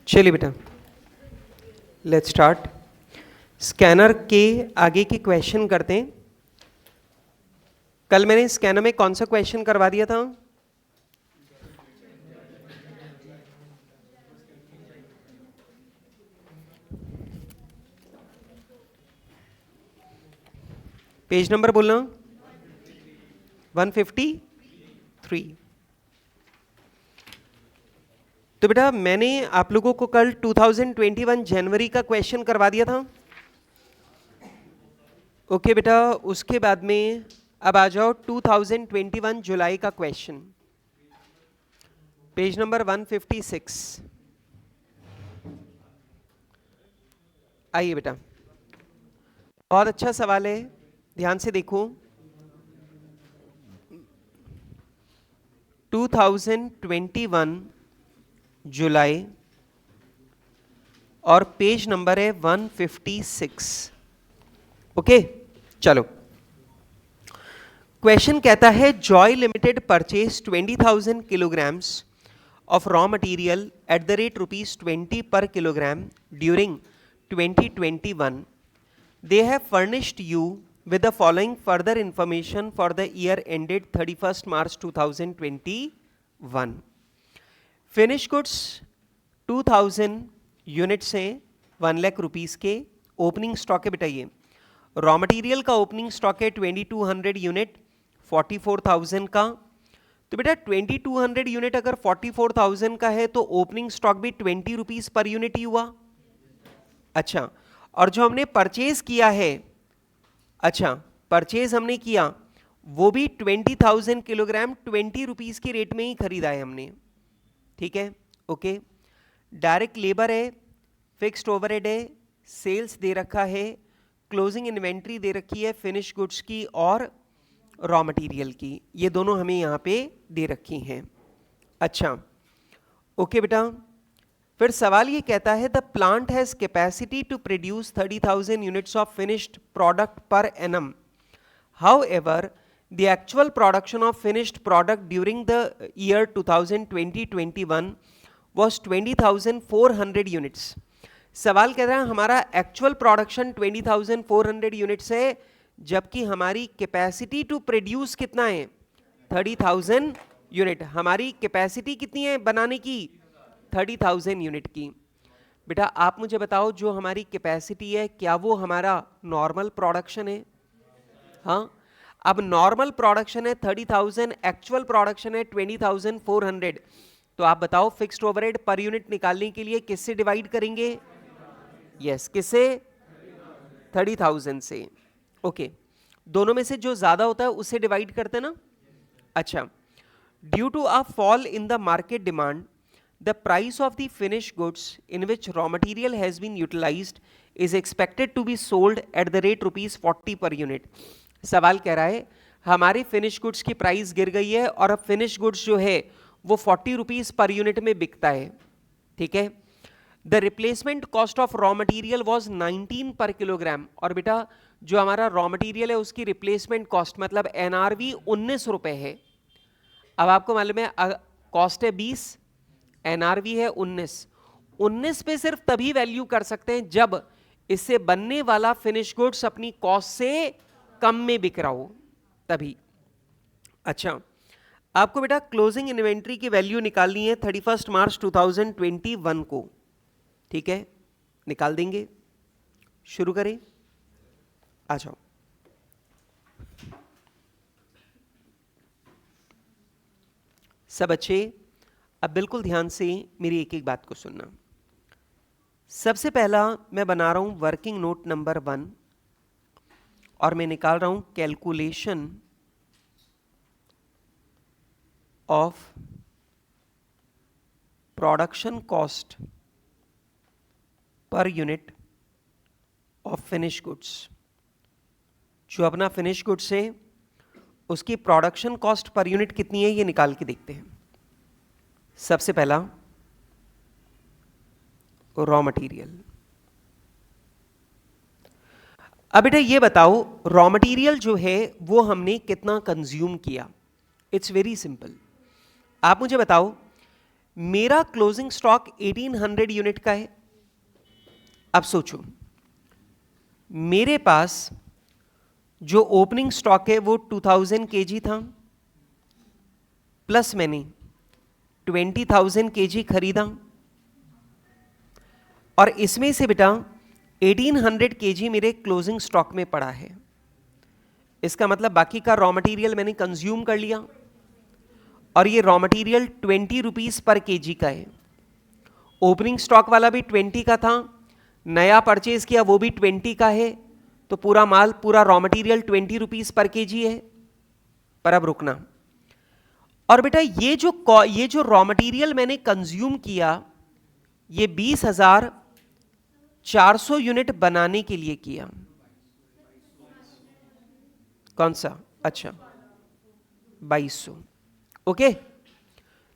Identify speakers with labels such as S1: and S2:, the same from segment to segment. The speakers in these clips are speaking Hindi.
S1: चलिए बेटा, लेट्स स्टार्ट। स्कैनर के आगे के क्वेश्चन करते हैं। कल मैंने स्कैनर में कौन सा क्वेश्चन करवा दिया था? पेज नंबर बोलना। 153। तो बेटा मैंने आप लोगों को कल 2021 जनवरी का क्वेश्चन करवा दिया था। ओके बेटा, उसके बाद में अब आ जाओ 2021 जुलाई का क्वेश्चन, पेज नंबर 156। आइए बेटा, बहुत अच्छा सवाल है, ध्यान से देखो। 2021 जुलाई और पेज नंबर है 156। ओके चलो, क्वेश्चन कहता है Joy limited purchase 20,000 kilograms of raw material at the rate ₹20 per kilogram during 2021. They have furnished you with the following further information for the year ended 31st March 2021. Finished goods 2000 units हैं 1 लाख रुपीस के। ओपनिंग स्टॉक है बेटा, ये रॉ मटेरियल का ओपनिंग स्टॉक है 2200 यूनिट 44,000 का। तो बेटा 2200 यूनिट अगर 44,000 का है तो ओपनिंग स्टॉक भी 20 रुपीज पर यूनिट ही हुआ। अच्छा, और जो हमने परचेज किया है, अच्छा परचेज हमने किया वो भी 20,000 किलोग्राम 20 रुपीज के रेट में ही खरीदा है हमने। ठीक है, ओके। डायरेक्ट लेबर है, फिक्स्ड ओवरहेड है, सेल्स दे रखा है, क्लोजिंग इन्वेंट्री दे रखी है फिनिश गुड्स की और रॉ मटेरियल की, ये दोनों हमें यहाँ पे दे रखी हैं। अच्छा ओके बेटा, फिर सवाल ये कहता है the plant has capacity to produce 30,000 units of finished product per annum. However the actual production of finished product during the year 2020-21 was 20,400 units. सवाल कह रहा है हमारा एक्चुअल प्रोडक्शन 20,400 यूनिट्स है, जबकि हमारी कैपेसिटी टू प्रोड्यूस कितना है 30,000 यूनिट। हमारी कैपेसिटी कितनी है बनाने की 30,000 यूनिट की। बेटा आप मुझे बताओ, जो हमारी कैपेसिटी है क्या वो हमारा नॉर्मल प्रोडक्शन है? हाँ, अब नॉर्मल प्रोडक्शन है 30,000, एक्चुअल प्रोडक्शन है 20,400। तो आप बताओ फिक्स्ड ओवरहेड पर यूनिट निकालने के लिए किससे डिवाइड करेंगे? यस, किससे? 30,000 से। ओके, दोनों में से जो ज्यादा होता है उससे डिवाइड करते हैं ना। अच्छा, due to a fall in the market demand the price of the finish goods in which raw material has been utilised is expected to be sold at the rate ₹40 per unit. सवाल कह रहा है हमारे फिनिश गुड्स की प्राइस गिर गई है और अब फिनिश गुड्स जो है वो 40 रुपीज पर यूनिट में बिकता है। ठीक है, the replacement cost of raw material was 19 पर किलोग्राम। और बेटा जो हमारा रॉ मटेरियल है उसकी रिप्लेसमेंट कॉस्ट मतलब एनआरवी 19 रुपए है। अब आपको मालूम है कॉस्ट है 20, एनआरवी है 19 पे सिर्फ तभी वैल्यू कर सकते हैं जब इससे बनने वाला फिनिश गुड्स अपनी कॉस्ट से कम में बिक रहा हो, तभी। अच्छा, आपको बेटा क्लोजिंग इन्वेंट्री की वैल्यू निकालनी है 31 मार्च 2021 को। ठीक है, निकाल देंगे, शुरू करें, आ जाओ। सब अच्छे, अब बिल्कुल ध्यान से मेरी एक एक बात को सुनना। सबसे पहला मैं बना रहा हूं वर्किंग नोट नंबर 1 और मैं निकाल रहा हूं calculation of production cost per unit of finished goods। जो अपना फिनिश गुड्स है उसकी प्रोडक्शन कॉस्ट पर यूनिट कितनी है ये निकाल के देखते हैं। सबसे पहला रॉ मटेरियल। अब बेटा ये बताओ रॉ मटेरियल जो है वो हमने कितना कंज्यूम किया। इट्स वेरी सिंपल, आप मुझे बताओ मेरा क्लोजिंग स्टॉक 1800 यूनिट का है। अब सोचो, मेरे पास जो ओपनिंग स्टॉक है वो 2000 केजी था, प्लस मैंने 20,000 केजी खरीदा, और इसमें से बेटा 1800 केजी मेरे क्लोजिंग स्टॉक में पड़ा है। इसका मतलब बाकी का रॉ मटेरियल मैंने कंज्यूम कर लिया, और ये raw material 20 rupees per KG का है। ओपनिंग स्टॉक वाला भी 20 का था, नया परचेज किया वो भी 20 का है, तो पूरा माल, पूरा raw material 20 rupees per KG है। पर अब रुकना, और बेटा ये जो रॉ मटेरियल मैंने कंज्यूम किया, ये 20,400 यूनिट बनाने के लिए किया। कौन सा? अच्छा, 2200। ओके,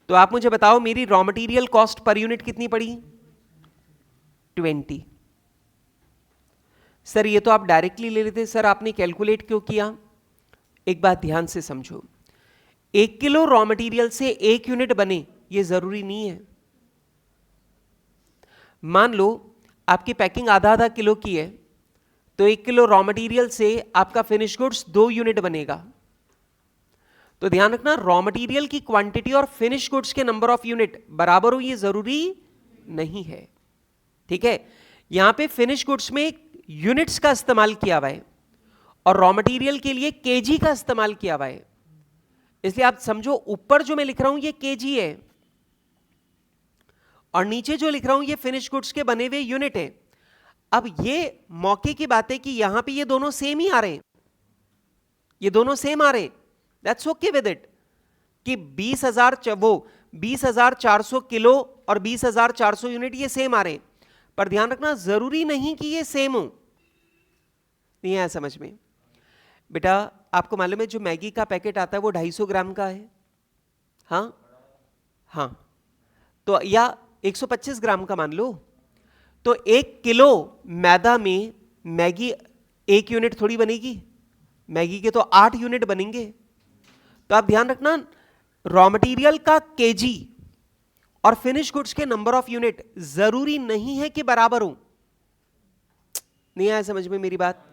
S1: तो आप मुझे बताओ मेरी raw material cost per unit कितनी पड़ी? 20। सर ये तो आप डायरेक्टली ले लेते, सर आपने कैलकुलेट क्यों किया? एक बात ध्यान से समझो, 1 किलो रॉ मटेरियल से 1 यूनिट बने ये जरूरी नहीं है। मान लो आपकी पैकिंग आधा किलो की है, तो 1 किलो रॉ मटेरियल से आपका फिनिश गुड्स 2 यूनिट बनेगा। तो ध्यान रखना, रॉ मटेरियल की क्वांटिटी और फिनिश गुड्स के नंबर ऑफ यूनिट बराबर हो ये जरूरी नहीं है। ठीक है, यहां पे फिनिश गुड्स में यूनिट्स का इस्तेमाल किया हुआ है और रॉ मटेरियल के लिए केजी का इस्तेमाल किया हुआ है। इसलिए आप समझो, ऊपर जो मैं लिख रहा हूं ये केजी है, और नीचे जो लिख रहा हूं ये फिनिश गुड्स के बने हुए यूनिट है। अब ये मौके की बात है कि यहां पे ये दोनों सेम ही आ रहे हैं, ये दोनों सेम आ रहे हैं, दैट्स ओके विद इट, कि 20,400 किलो और 20,400 यूनिट ये सेम आ रहे हैं। पर ध्यान रखना, जरूरी नहीं कि ये सेम हो। नहीं आया समझ में? बेटा आपको मालूम है जो मैगी का पैकेट आता है वो 250 ग्राम का है, हाँ, तो या 125 ग्राम का मान लो, तो 1 किलो मैदा में मैगी 1 यूनिट थोड़ी बनेगी, मैगी के तो 8 यूनिट बनेंगे। तो आप ध्यान रखना, रॉ मटेरियल का केजी और फिनिश गुड्स के नंबर ऑफ यूनिट जरूरी नहीं है कि बराबर हो। नहीं आया समझ में मेरी बात?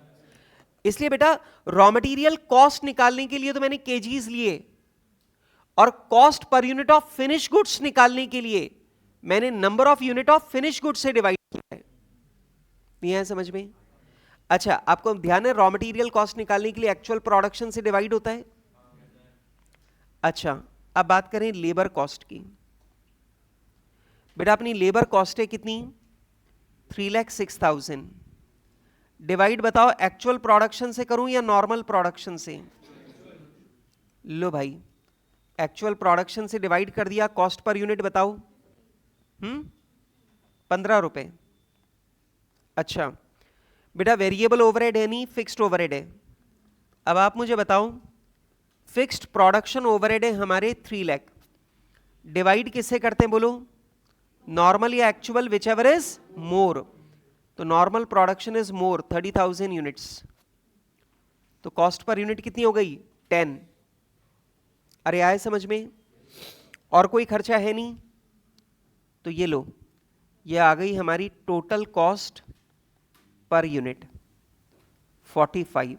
S1: इसलिए बेटा रॉ मटेरियल कॉस्ट निकालने के लिए तो मैंने केजीज लिए, और cost per unit of finish goods निकालने के लिए मैंने number of unit of finish goods से डिवाइड किया है। नहीं आया समझ में? अच्छा, आपको ध्यान है रॉ मटेरियल कॉस्ट निकालने के लिए एक्चुअल प्रोडक्शन से डिवाइड होता है। अच्छा, अब बात करें लेबर कॉस्ट की। बेटा अपनी लेबर कॉस्ट है कितनी? 3,06,000। डिवाइड बताओ, एक्चुअल प्रोडक्शन से करूं या नॉर्मल प्रोडक्शन से? लो भाई, एक्चुअल प्रोडक्शन से डिवाइड कर दिया, कॉस्ट पर यूनिट बताओ। 15 रुपए। अच्छा बेटा, वेरिएबल ओवरहेड है नहीं, फिक्स्ड ओवरहेड है। अब आप मुझे बताओ, फिक्स्ड प्रोडक्शन ओवरहेड है हमारे 3 लाख, डिवाइड किससे करते हैं बोलो? नॉर्मल या actual, whichever is more. तो normal production is more 30,000 units, तो कॉस्ट पर यूनिट कितनी हो गई? 10। अरे आए समझ में? और कोई खर्चा है नहीं, तो ये लो, ये आ गई हमारी टोटल कॉस्ट पर यूनिट 45।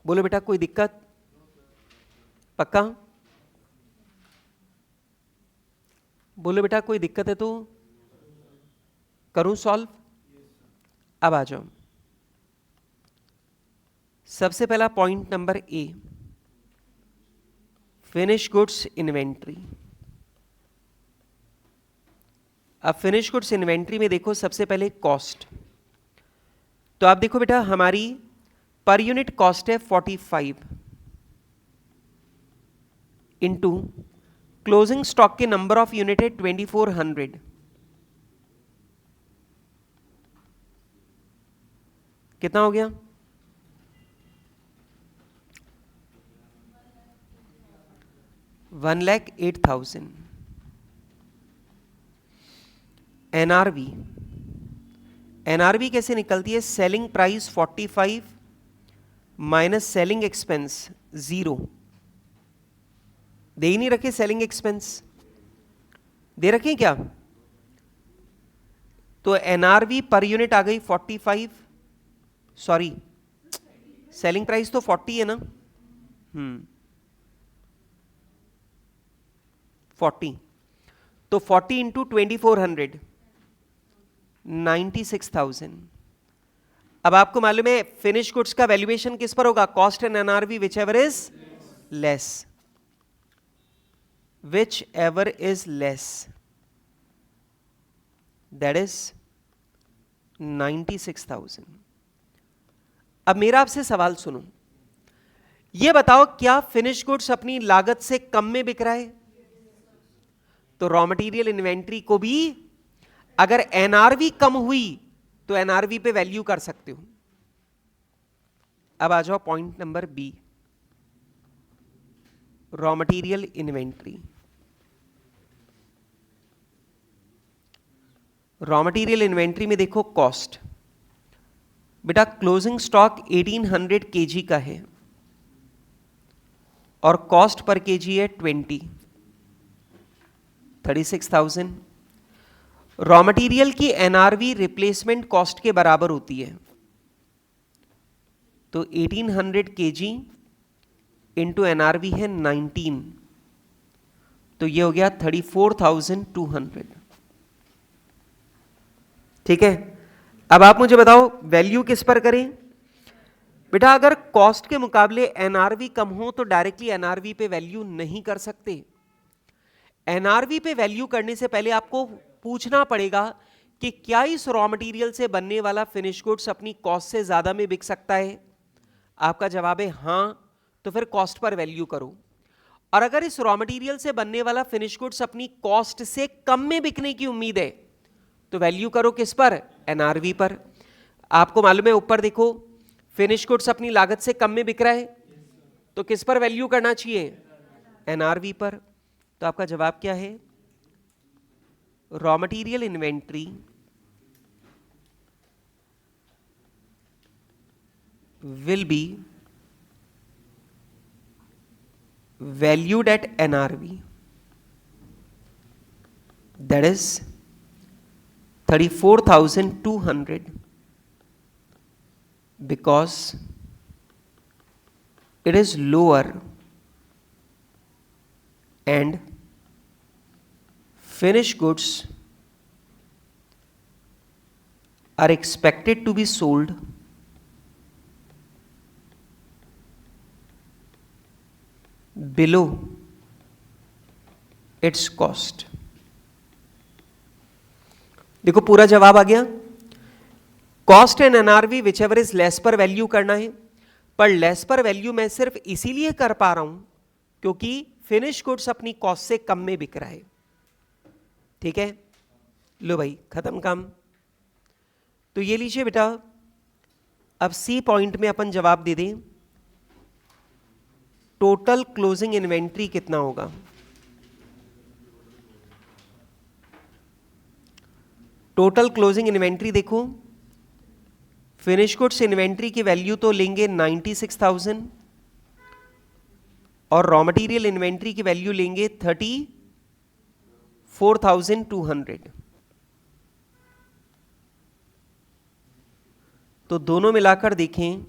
S1: बोलो बेटा कोई दिक्कत? पक्का? बोलो बेटा कोई दिक्कत है तो करूं सॉल्व? अब आ जाओ, सबसे पहला point number A, finish goods inventory. अब फिनिश गुड्स इन्वेंट्री में देखो, सबसे पहले कॉस्ट। तो आप देखो बेटा, हमारी पर यूनिट कॉस्ट है 45 इंटू क्लोजिंग स्टॉक के नंबर ऑफ यूनिट है 2400। कितना हो गया? 1,08,000। एनआरवी, एनआरवी कैसे निकलती है? Selling price 45 minus selling expense 0, दे ही नहीं रखे सेलिंग एक्सपेंस, दे रखे क्या? तो एनआरवी पर यूनिट आ गई 45, सॉरी सेलिंग प्राइस तो 40 है ना, 40, तो 40 इंटू 2400, 96,000। अब आपको मालूम है फिनिश गुड्स का वैल्यूएशन किस पर होगा? Cost and NRV which ever is less, which ever is less, that is 96,000। अब मेरा आपसे सवाल सुनो, यह बताओ क्या फिनिश गुड्स अपनी लागत से कम में बिक रहा है? तो रॉ मटेरियल इन्वेंट्री को भी अगर एनआरवी कम हुई तो एनआरवी पे वैल्यू कर सकते हो। अब आ जाओ point number B, raw material inventory. Raw material inventory में देखो कॉस्ट, बेटा क्लोजिंग स्टॉक 1800 केजी का है और कॉस्ट पर केजी है 36,000। रॉ मटेरियल की एनआरवी रिप्लेसमेंट कॉस्ट के बराबर होती है, तो 1800 केजी इंटू एनआरवी है 19, तो ये हो गया 34,200। ठीक है, अब आप मुझे बताओ वैल्यू किस पर करें? बेटा अगर कॉस्ट के मुकाबले एनआरवी कम हो तो डायरेक्टली एनआरवी पे वैल्यू नहीं कर सकते। एनआरवी पे वैल्यू करने से पहले आपको पूछना पड़ेगा कि क्या इस रॉ मटेरियल से बनने वाला फिनिश गुड्स अपनी कॉस्ट से ज्यादा में बिक सकता है? आपका जवाब है हां, तो फिर कॉस्ट पर वैल्यू करो। और अगर इस रॉ मटेरियल से बनने वाला फिनिश गुड्स अपनी कॉस्ट से कम में बिकने की उम्मीद है तो वैल्यू करो किस पर? एनआरवी पर। आपको मालूम है ऊपर देखो फिनिश गुड्स अपनी लागत से कम में बिक रहा है, तो किस पर वैल्यू करना चाहिए? एनआरवी पर। तो आपका जवाब क्या है? Raw material inventory will be valued at NRV, that is 34,200, because it is lower and finished goods are expected to be sold below its cost। देखो पूरा जवाब आ गया। Cost and NRV which ever is less पर वैल्यू करना है, पर लेस पर वैल्यू मैं सिर्फ इसीलिए कर पा रहा हूं क्योंकि फिनिश गुड्स अपनी कॉस्ट से कम में बिक रहा है। ठीक है, लो भाई खत्म काम। तो ये लीजिए बेटा, अब सी पॉइंट में अपन जवाब दे दें, टोटल क्लोजिंग इन्वेंट्री कितना होगा? टोटल क्लोजिंग इन्वेंट्री देखो, फिनिश गुड्स इन्वेंट्री की वैल्यू तो लेंगे 96,000 और रॉ मटेरियल इन्वेंट्री की वैल्यू लेंगे 34,200। तो दोनों मिलाकर देखें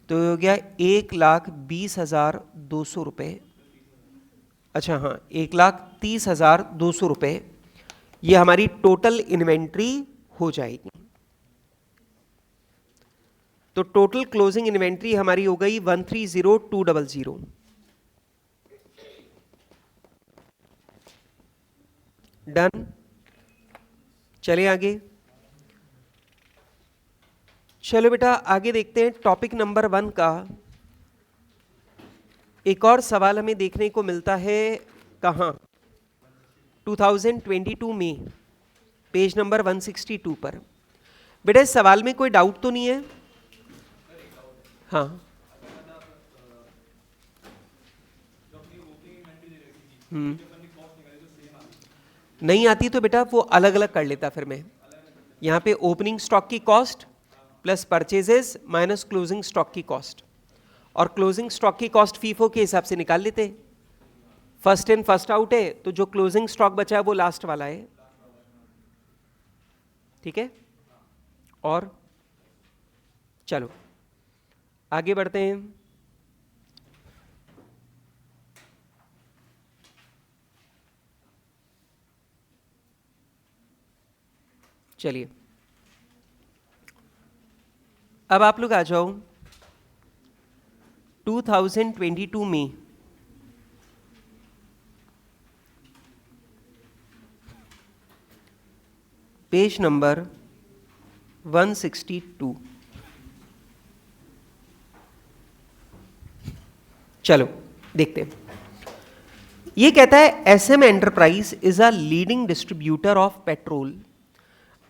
S1: तो हो गया 1,20,200 रुपये। अच्छा हाँ, 1,30,200 रुपये ये हमारी टोटल इन्वेंट्री हो जाएगी। तो टोटल क्लोजिंग इन्वेंट्री हमारी हो गई 130,200। डन, चले आगे। चलो बेटा आगे देखते हैं टॉपिक नंबर 1 का। एक और सवाल हमें देखने को मिलता है कहाँ? 2022 में पेज नंबर 162 पर। बेटा इस सवाल में कोई डाउट तो नहीं है? हाँ, नहीं आती तो बेटा वो अलग अलग कर लेता। फिर मैं यहाँ पे ओपनिंग स्टॉक की cost plus purchases minus closing stock की कॉस्ट, और क्लोजिंग स्टॉक की कॉस्ट फीफो के हिसाब से निकाल लेते। फर्स्ट इन फर्स्ट आउट है, तो जो क्लोजिंग स्टॉक बचा है वो लास्ट वाला है, ठीक है। और चलो आगे बढ़ते हैं। चलिए अब आप लोग आ जाओ 2022 में पेज नंबर 162। चलो देखते हैं। ये कहता है SM enterprise is a leading distributor of petrol.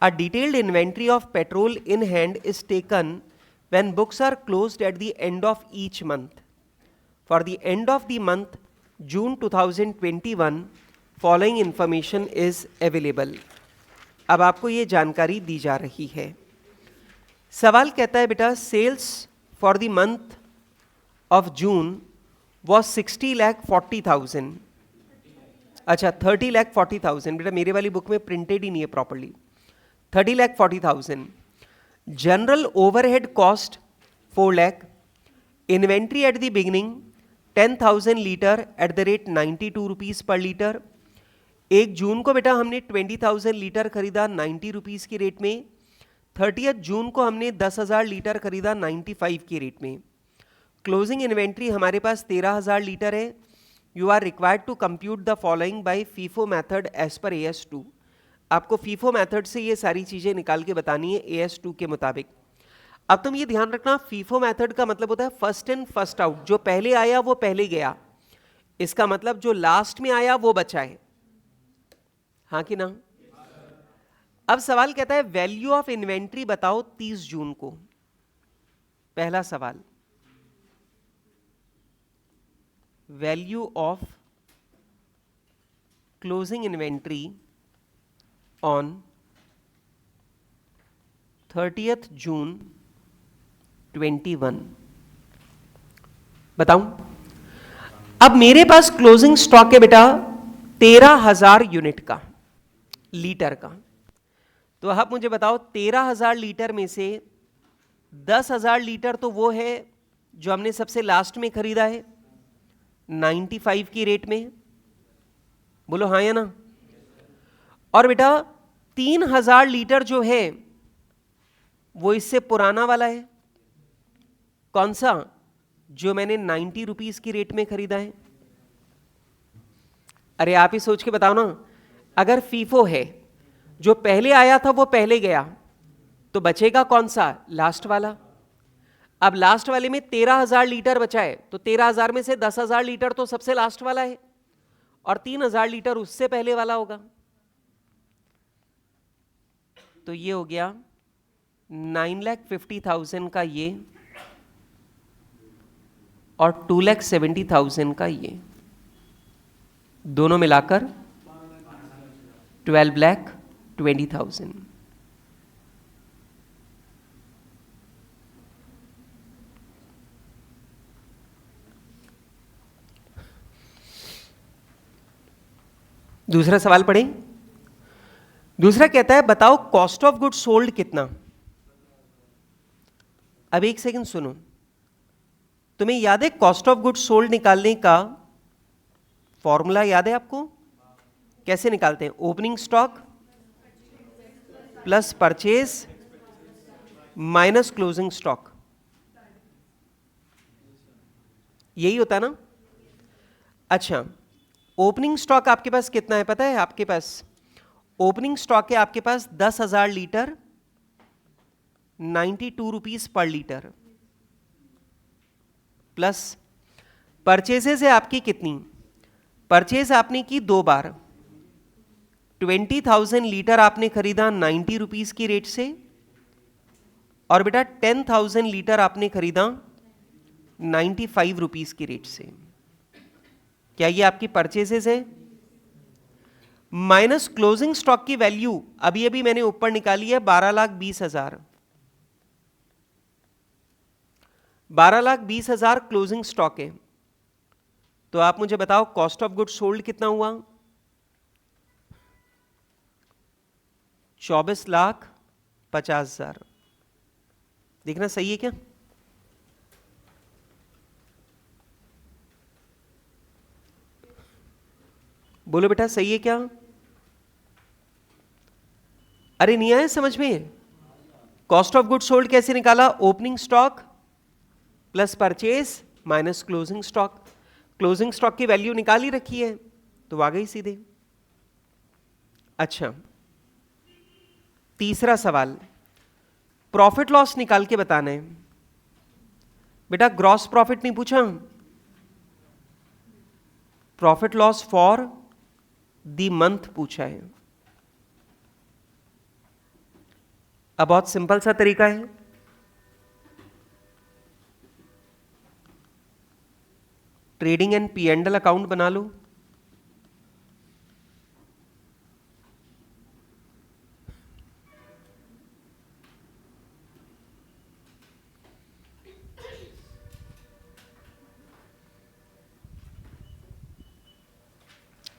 S1: A detailed inventory of petrol in hand is taken when books are closed at the end of each month. For the end of the month, June 2021, following information is available. अब आपको ये जानकारी दी जा रही है। सवाल कहता है बेटा sales for the month of June was 60,40,000। अच्छा 30,40,000, बेटा मेरे वाली बुक में प्रिंटेड ही नहीं है properly. 30,40,000। General overhead cost 4 lakh। Inventory at the beginning 10,000 litre at the rate 92 rupees पर लीटर। 1 जून को बेटा हमने 20,000 लीटर खरीदा 90 रुपीज़ की रेट में। 30 जून को हमने 10,000 लीटर खरीदा 95 की रेट में। क्लोजिंग इन्वेंट्री हमारे पास 13,000 लीटर है। You are required to compute the following by FIFO method as per AS2। आपको फीफो मेथड से ये सारी चीजें निकाल के बतानी है AS2 के मुताबिक। अब तुम ये ध्यान रखना फीफो मेथड का मतलब होता है फर्स्ट इन फर्स्ट आउट, जो पहले आया वो पहले गया। इसका मतलब जो लास्ट में आया वो बचा है, हाँ कि ना। अब सवाल कहता है वैल्यू ऑफ इन्वेंट्री बताओ 30 जून को। पहला सवाल, value of closing inventory on 30th June 21 बताऊं। अब मेरे पास क्लोजिंग स्टॉक है बेटा 13,000 यूनिट का, लीटर का। तो आप मुझे बताओ 13,000 लीटर में से 10,000 लीटर तो वो है जो हमने सबसे लास्ट में खरीदा है 95 की रेट में, बोलो हाँ या ना। और बेटा 3,000 लीटर जो है वो इससे पुराना वाला है। कौन सा? जो मैंने 90 रुपीज की रेट में खरीदा है। अरे आप ही सोच के बताओ ना, अगर फीफो है जो पहले आया था वो पहले गया तो बचेगा कौन सा? लास्ट वाला। अब लास्ट वाले में 13,000 लीटर बचा है तो 13,000 में से 10,000 लीटर तो सबसे लास्ट वाला है और 3,000 लीटर उससे पहले वाला होगा। तो ये हो गया 9,50,000 का ये और 2,70,000 का ये, दोनों मिलाकर 12,20,000। दूसरा सवाल पढ़ें। दूसरा कहता है बताओ कॉस्ट ऑफ गुड्स सोल्ड कितना। अब एक सेकंड सुनो, तुम्हें याद है कॉस्ट ऑफ गुड्स सोल्ड निकालने का फॉर्मूला याद है आपको? कैसे निकालते हैं? Opening stock plus purchase minus closing stock, यही होता है ना। अच्छा, ओपनिंग स्टॉक आपके पास कितना है पता है? आपके पास ओपनिंग स्टॉक है आपके पास 10,000 litre 92 rupees per litre, plus purchases है आपकी कितनी? परचेज आपने की 2 बार, 20,000 लीटर आपने खरीदा 90 रुपीज की रेट से और बेटा 10,000 लीटर आपने खरीदा 95 रुपीज की रेट से। क्या ये आपकी परचेजेस है? माइनस क्लोजिंग स्टॉक की वैल्यू अभी अभी मैंने ऊपर निकाली है 12,20,000। 12,20,000 क्लोजिंग स्टॉक है। तो आप मुझे बताओ कॉस्ट ऑफ गुड्स सोल्ड कितना हुआ? 24,50,000। देखना सही है क्या? बोलो बेटा सही है क्या? अरे नहीं आया समझ में? कॉस्ट ऑफ गुड्स सोल्ड कैसे निकाला? Opening stock plus purchase minus closing stock. Closing stock की वैल्यू निकाल ही रखी है तो आ गई सीधे। अच्छा, तीसरा सवाल, प्रॉफिट लॉस निकाल के बताना है। बेटा ग्रॉस प्रॉफिट नहीं पूछा, profit loss for the month पूछा है। अब बहुत सिंपल सा तरीका है, trading and P and L account बना लो।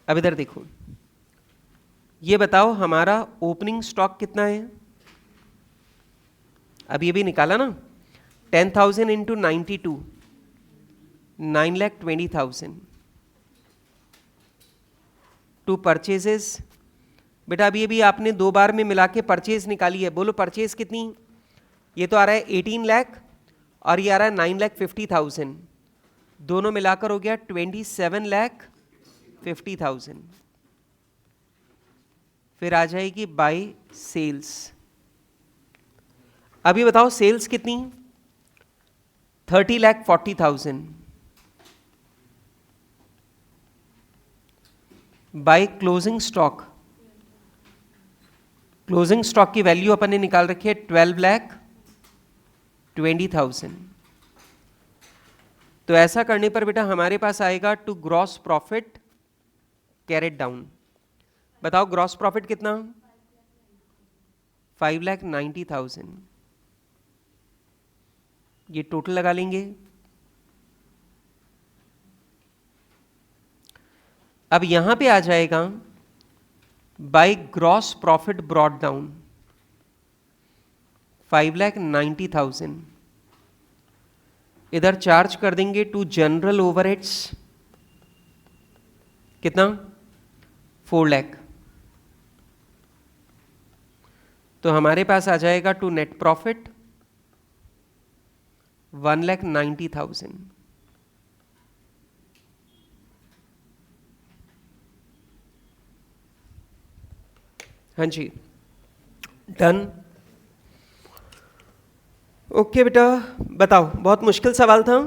S1: अब इधर देखो, ये बताओ हमारा ओपनिंग स्टॉक कितना है? अब ये भी निकाला ना, 10,000 इंटू 92, 9,20,000 टू परचेजेस। बेटा अभी भी आपने दो बार में मिला के परचेज निकाली है, बोलो परचेज कितनी? ये तो आ रहा है 18 लाख और ये आ रहा है 9,50,000, दोनों मिलाकर हो गया 27,50,000। फिर आ जाएगी बाय सेल्स। अभी बताओ सेल्स कितनी? 30,40,000 by closing stock. Closing stock की वैल्यू अपन ने निकाल रखी है 12,20,000। तो ऐसा करने पर बेटा हमारे पास आएगा to gross profit carried down. बताओ ग्रॉस प्रॉफिट कितना? 5,90,000। ये टोटल लगा लेंगे। अब यहां पे आ जाएगा by gross profit brought down 5,90,000। इधर चार्ज कर देंगे टू जनरल ओवरहेड्स, कितना? 4 लाख। तो हमारे पास आ जाएगा टू नेट प्रॉफिट 1,90,000। हाँ जी, डन। ओके बेटा बताओ, बहुत मुश्किल सवाल था,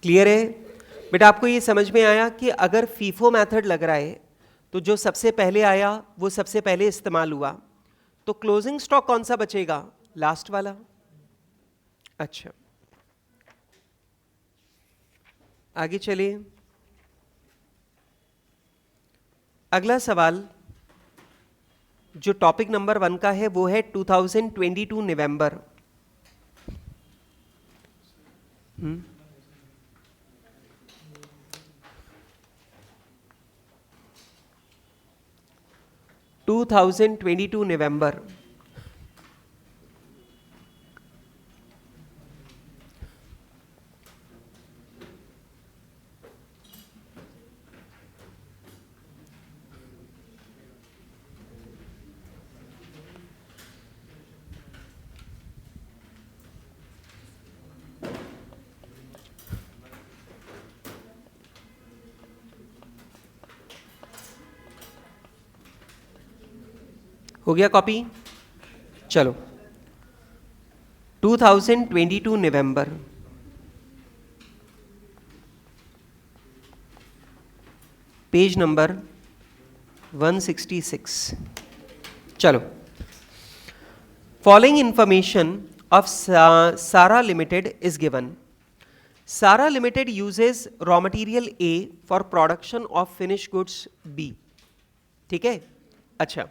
S1: क्लियर है? बेटा आपको ये समझ में आया कि अगर फीफो मेथड लग रहा है तो जो सबसे पहले आया वो सबसे पहले इस्तेमाल हुआ, तो क्लोजिंग स्टॉक कौन सा बचेगा? लास्ट वाला। अच्छा आगे चलिए, अगला सवाल जो टॉपिक नंबर 1 का है वो है 2022 नवंबर। 2022 नवंबर। हो गया कॉपी? चलो 2022 नवंबर, पेज नंबर 166। चलो, following information of Sara limited is given. Sara limited uses raw material A for production of finish goods B. ठीक है, अच्छा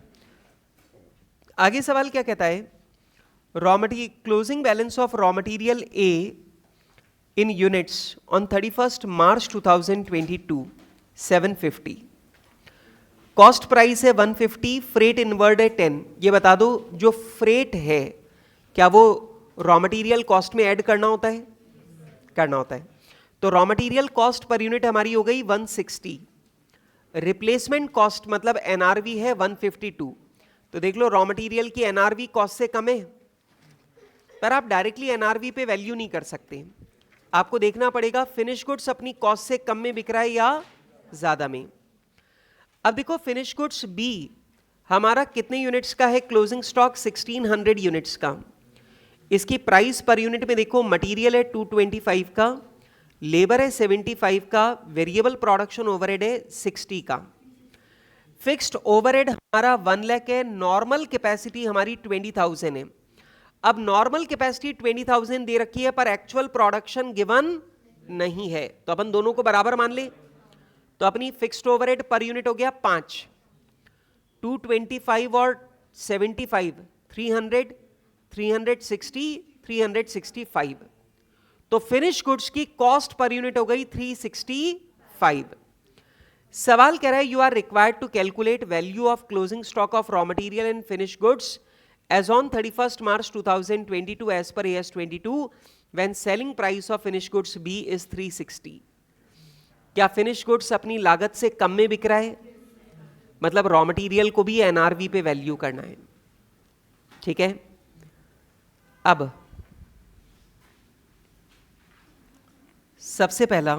S1: आगे सवाल क्या कहता है? Raw material closing balance of raw material A in units on 31st March 2022 750, cost price है 150, फ्रेट इनवर्ड है 10। ये बता दो जो फ्रेट है क्या वो रॉ मटेरियल कॉस्ट में ऐड करना होता है? करना होता है। तो raw material cost per unit हमारी हो गई 160, रिप्लेसमेंट कॉस्ट मतलब एनआरवी है 152। तो देख लो रॉ मटेरियल की एनआरवी कॉस्ट से कम है, पर आप डायरेक्टली एनआरवी पे वैल्यू नहीं कर सकते, आपको देखना पड़ेगा फिनिश गुड्स अपनी कॉस्ट से कम में बिक रहा है या ज्यादा में। अब देखो फिनिश गुड्स बी हमारा कितने यूनिट्स का है? क्लोजिंग स्टॉक 1600 यूनिट्स का। इसकी प्राइस पर यूनिट में देखो मटेरियल है 225 का, लेबर है 75 का, वेरिएबल प्रोडक्शन ओवरहेड है 60 का, फिक्स्ड ओवरहेड हमारा 1 लाख है, नॉर्मल कैपेसिटी हमारी 20,000 है। अब नॉर्मल कैपेसिटी 20,000 दे रखी है पर एक्चुअल प्रोडक्शन गिवन नहीं है, तो अपन दोनों को बराबर मान ले। तो अपनी फिक्स्ड ओवरहेड पर यूनिट हो गया 5, 225 और 75 300, 360, 365। तो फिनिश गुड्स की कॉस्ट पर यूनिट हो गई 365। सवाल कह रहा है you are required to calculate value of closing stock of raw material and finish goods as on 31st March 2022 as per AS 22 when selling price of finished goods B is 360। क्या फिनिश गुड्स अपनी लागत से कम में बिक रहा है? मतलब रॉ मटेरियल को भी एनआरवी पे वैल्यू करना है, ठीक है। अब सबसे पहला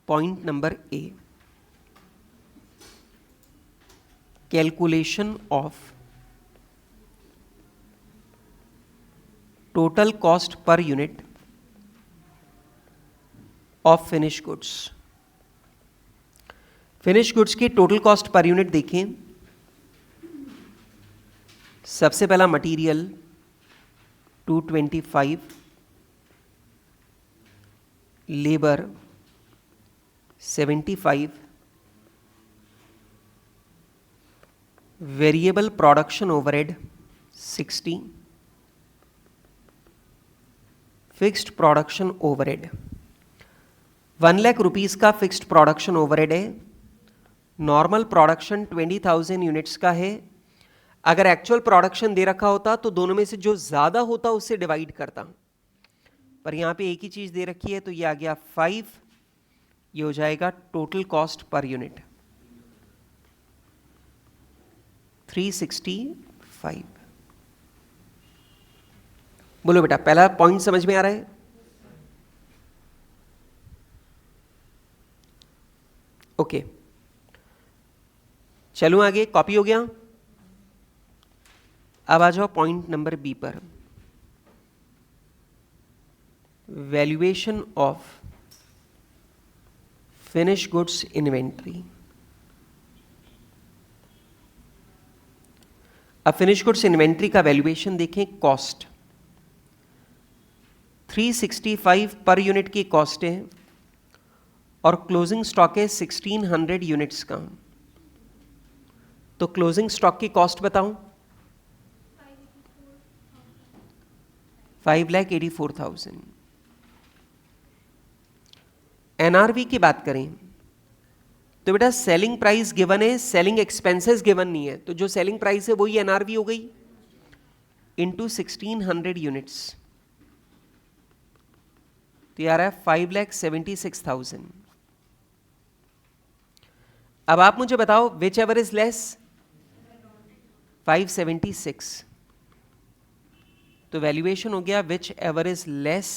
S1: point number A, calculation of total cost per unit of finish goods. Finish goods की टोटल कॉस्ट पर यूनिट देखें। सबसे पहला material 225, labour 75, variable production overhead 60, fixed production overhead 1 lakh rupees का फिक्स्ड प्रोडक्शन ओवरहेड है, नॉर्मल प्रोडक्शन 20,000 यूनिट्स का है। अगर एक्चुअल प्रोडक्शन दे रखा होता तो दोनों में से जो ज्यादा होता उससे डिवाइड करता, पर यहां पे एक ही चीज दे रखी है तो ये आ गया 5, ये हो जाएगा टोटल कॉस्ट पर यूनिट 365। बोलो बेटा पहला पॉइंट समझ में आ रहा है? ओके, चलो आगे, कॉपी हो गया। अब आ जाओ पॉइंट नंबर बी पर, valuation of finish goods inventory. अब फिनिश गुड्स इन्वेंट्री का वैल्यूएशन देखें। कॉस्ट 365 पर यूनिट की कॉस्ट है और क्लोजिंग स्टॉक है 1600 यूनिट्स का। तो क्लोजिंग स्टॉक की कॉस्ट बताऊं? 5,84,000। एनआरवी की बात करें तो बेटा सेलिंग प्राइस गिवन है, सेलिंग एक्सपेंसेस गिवन नहीं है, तो जो सेलिंग प्राइस है वही एनआरवी हो गई इंटू 1600 यूनिट्स, तो यार है 5,76,000। अब आप मुझे बताओ विच एवर इज लेस? 576। तो वैल्यूएशन हो गया which ever is less,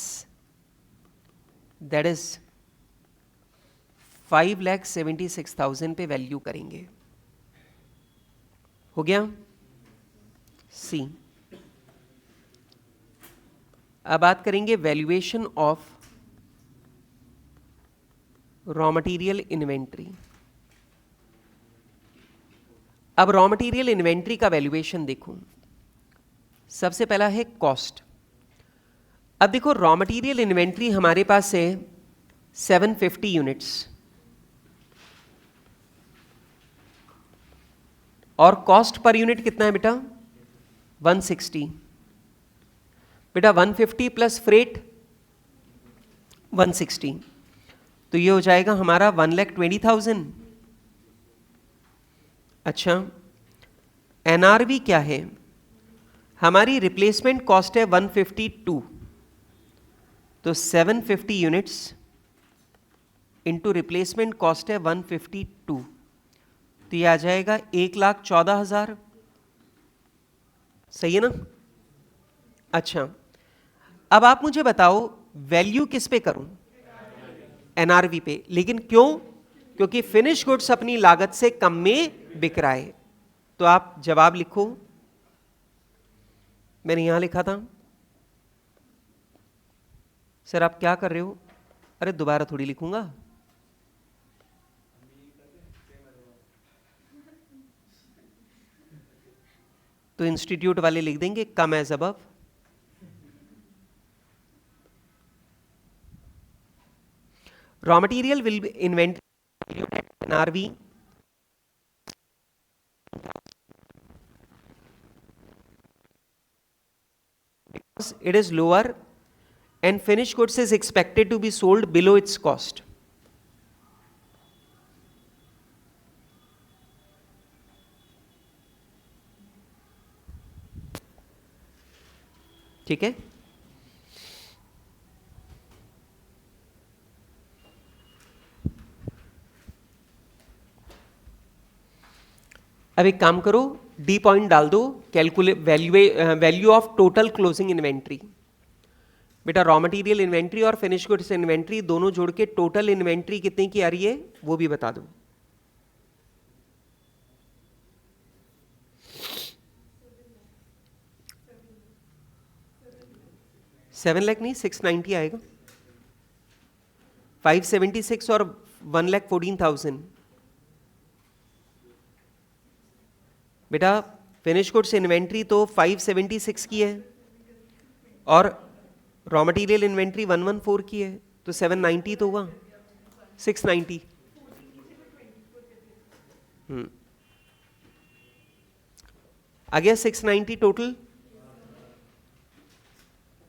S1: that is 5,76,000 पे वैल्यू करेंगे। हो गया सी। अब बात करेंगे valuation of raw material inventory. अब रॉ मटेरियल इन्वेंट्री का वैल्यूएशन देखो। सबसे पहला है कॉस्ट। अब देखो रॉ मटेरियल इन्वेंट्री हमारे पास है 750 यूनिट्स और कॉस्ट पर यूनिट कितना है बेटा? 160। बेटा 150 प्लस फ्रेट 160, तो ये हो जाएगा हमारा 1,20,000। अच्छा, एनआरवी क्या है? हमारी रिप्लेसमेंट कॉस्ट है 152, तो 750 यूनिट्स इंटू रिप्लेसमेंट कॉस्ट है 152, तो ये आ जाएगा 1,14,000। सही है ना? अच्छा, अब आप मुझे बताओ वैल्यू किस पे करूं? एनआरवी पे। लेकिन क्यों? क्योंकि फिनिश गुड्स अपनी लागत से कम में बिक रहा है। तो आप जवाब लिखो, मैंने यहां लिखा था। सर आप क्या कर रहे हो? अरे दोबारा थोड़ी लिखूंगा। तो इंस्टीट्यूट वाले लिख देंगे come as above. Raw material will be inventory NRV because it is lower and finished goods is expected to be sold below its cost. ठीक है? अब एक काम करो, डी पॉइंट डाल दो, calculate value of total closing inventory. बेटा रॉ मटेरियल इन्वेंट्री और फिनिश गुड्स इन्वेंट्री दोनों जोड़ के टोटल इन्वेंट्री कितने की आ रही है वो भी बता दो। सेवन लाख नहीं, 690 आएगा। 576 और 1,14,000। बेटा फिनिश गुड्स इन्वेंट्री तो 576 की है और रॉ मटेरियल इन्वेंट्री 114 की है, तो 790 तो हुआ 690। आ गया 690 टोटल।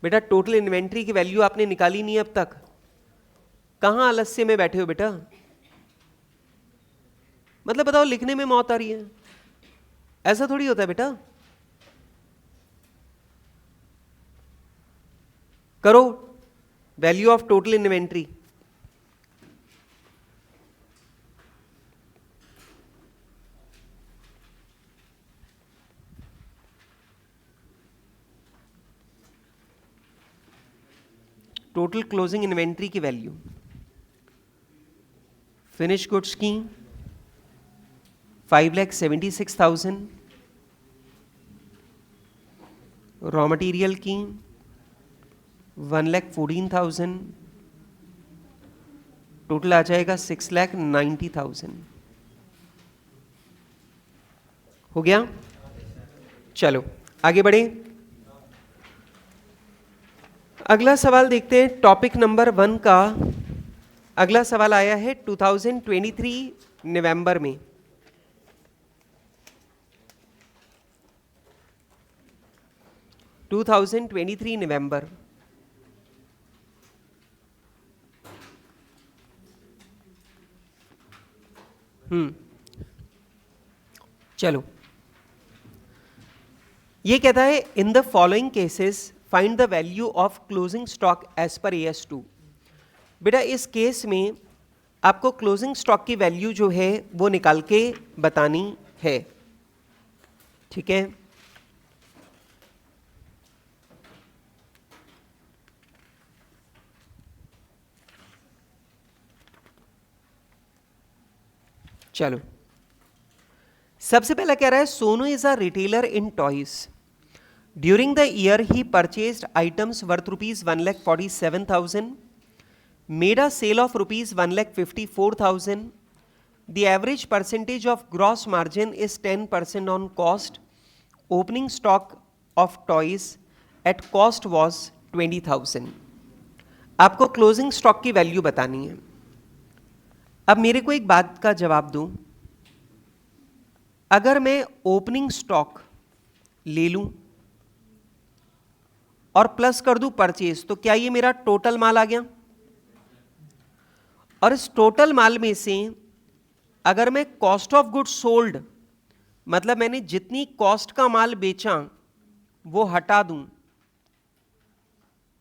S1: बेटा टोटल इन्वेंट्री की वैल्यू आपने निकाली नहीं अब तक, कहां आलस्य में बैठे हो बेटा? मतलब बताओ लिखने में मौत आ रही है, ऐसा थोड़ी होता है बेटा। करो value of total inventory. Total closing inventory की वैल्यू फिनिश गुड्स की 5,76,000, रॉ मटेरियल की 1,14,000, टोटल आ जाएगा 6,90,000। हो गया? चलो आगे बढ़े। अगला सवाल देखते हैं, टॉपिक नंबर 1 का अगला सवाल आया है 2023 नवंबर में। नवंबर। चलो ये कहता है in the following cases find the value of closing stock as per AS2। बेटा इस केस में आपको क्लोजिंग स्टॉक की वैल्यू जो है वो निकाल के बतानी है। ठीक है? चलो सबसे पहला कह रहा है Sonu is a retailer in toys. During the year he purchased items worth rupees 1,47,000, made a sale of rupees 1,54,000. The average percentage of gross margin is 10% on cost. Opening stock of toys at cost was 20,000. आपको क्लोजिंग स्टॉक की वैल्यू बतानी है। अब मेरे को एक बात का जवाब दूं, अगर मैं ओपनिंग स्टॉक ले लूं और प्लस कर दूं परचेज, तो क्या ये मेरा टोटल माल आ गया? और इस टोटल माल में से अगर मैं कॉस्ट ऑफ गुड्स सोल्ड, मतलब मैंने जितनी कॉस्ट का माल बेचा वो हटा दूं,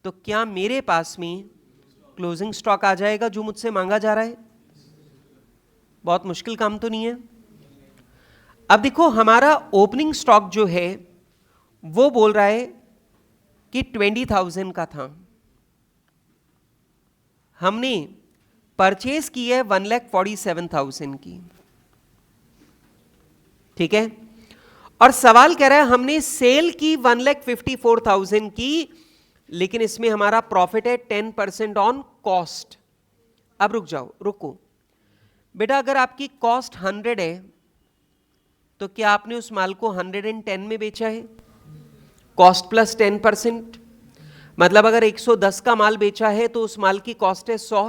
S1: तो क्या मेरे पास में क्लोजिंग स्टॉक आ जाएगा जो मुझसे मांगा जा रहा है? बहुत मुश्किल काम तो नहीं है। अब देखो, हमारा ओपनिंग स्टॉक जो है वो बोल रहा है कि 20,000 का था, हमने परचेज की है 1,47,000 की, ठीक है। और सवाल कह रहा है हमने सेल की 1,54,000 की, लेकिन इसमें हमारा प्रॉफिट है 10% ऑन कॉस्ट। अब रुक जाओ, रुको बेटा, अगर आपकी कॉस्ट 100 है तो क्या आपने उस माल को 110 में बेचा है? कॉस्ट प्लस 10%, मतलब अगर 110 का माल बेचा है तो उस माल की कॉस्ट है 100।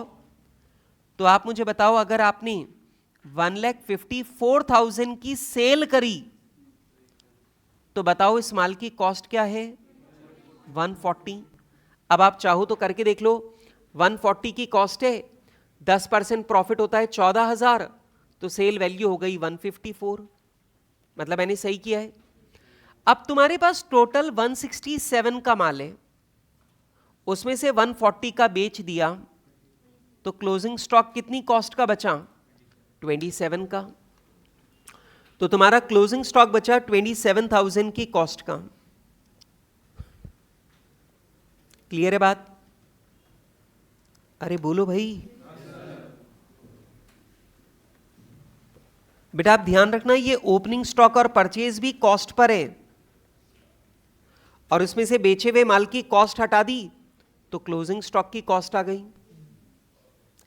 S1: तो आप मुझे बताओ, अगर आपने 1,54,000 की सेल करी तो बताओ इस माल की कॉस्ट क्या है? 140। अब आप चाहो तो करके देख लो, 140 की कॉस्ट है, 10% प्रॉफिट होता है 14,000, तो सेल वैल्यू हो गई 154, मतलब मैंने सही किया है। अब तुम्हारे पास टोटल 167 का माल है, उसमें से 140 का बेच दिया, तो क्लोजिंग स्टॉक कितनी कॉस्ट का बचा? 27 का। तो तुम्हारा क्लोजिंग स्टॉक बचा 27,000 की कॉस्ट का। क्लियर है बात? अरे बोलो भाई। बेटा आप ध्यान रखना, ये ओपनिंग स्टॉक और परचेज भी कॉस्ट पर है, और उसमें से बेचे हुए माल की कॉस्ट हटा दी तो क्लोजिंग स्टॉक की कॉस्ट आ गई।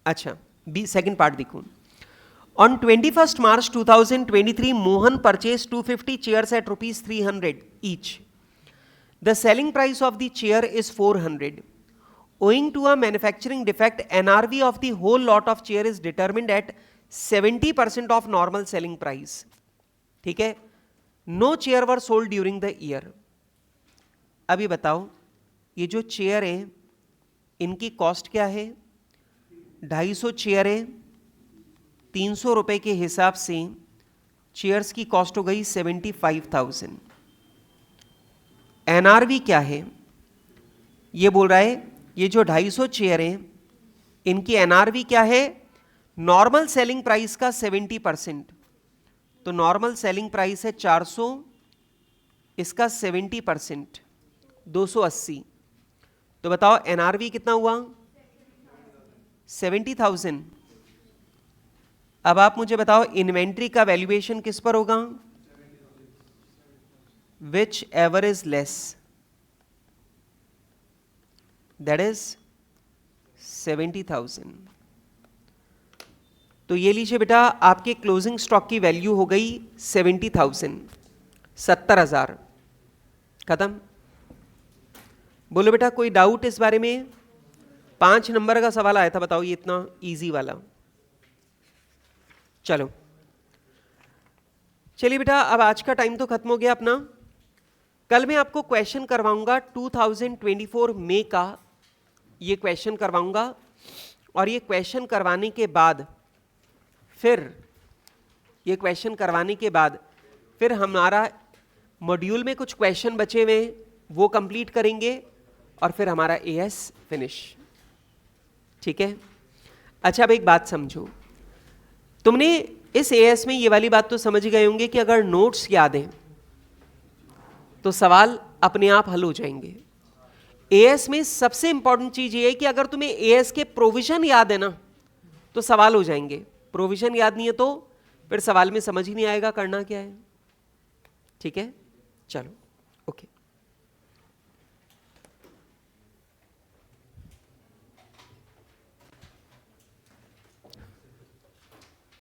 S1: अच्छा, बी सेकंड पार्ट देखो। On 21st March 2023 Mohan purchase 250 chairs at ₹300 each. The selling price of the chair is 400. Owing to a manufacturing defect, NRV of the whole lot of chair is determined at 70% of normal selling price. ठीक है, no chair were sold during the year. अभी बताओ, ये जो चेयर है इनकी कॉस्ट क्या है? 250 चेयर है, 300 रुपए के हिसाब से चेयर्स की कॉस्ट हो गई 75,000। एनआरवी क्या है? ये बोल रहा है ये जो 250 चेयर है इनकी एनआरवी क्या है? नॉर्मल सेलिंग प्राइस का 70%, तो नॉर्मल सेलिंग प्राइस है 400, इसका 70% 280, तो बताओ एनआरवी कितना हुआ? 70,000। अब आप मुझे बताओ इन्वेंट्री का वैल्यूएशन किस पर होगा? Which ever is less, that is 70,000। तो ये लीजिए बेटा, आपके क्लोजिंग स्टॉक की वैल्यू हो गई 70,000, 70,000। खत्म। बोलो बेटा, कोई डाउट इस बारे में? 5 नंबर का सवाल आया था, बताओ ये इतना इजी वाला। चलो चलिए बेटा, अब आज का टाइम तो खत्म हो गया अपना। कल मैं आपको क्वेश्चन करवाऊंगा 2024 मई का, ये क्वेश्चन करवाऊंगा, और ये क्वेश्चन करवाने के बाद फिर हमारा मॉड्यूल में कुछ क्वेश्चन बचे हुए वो कंप्लीट करेंगे, और फिर हमारा एएस फिनिश। ठीक है? अच्छा, अब एक बात समझो, तुमने इस एएस में ये वाली बात तो समझ गए होंगे कि अगर नोट्स याद हैं तो सवाल अपने आप हल हो जाएंगे। एएस में सबसे इंपॉर्टेंट चीज ये है कि अगर तुम्हें एएस के प्रोविजन याद है ना तो सवाल हो जाएंगे, प्रोविजन याद नहीं है तो फिर सवाल में समझ ही नहीं आएगा करना क्या है। ठीक है? चलो।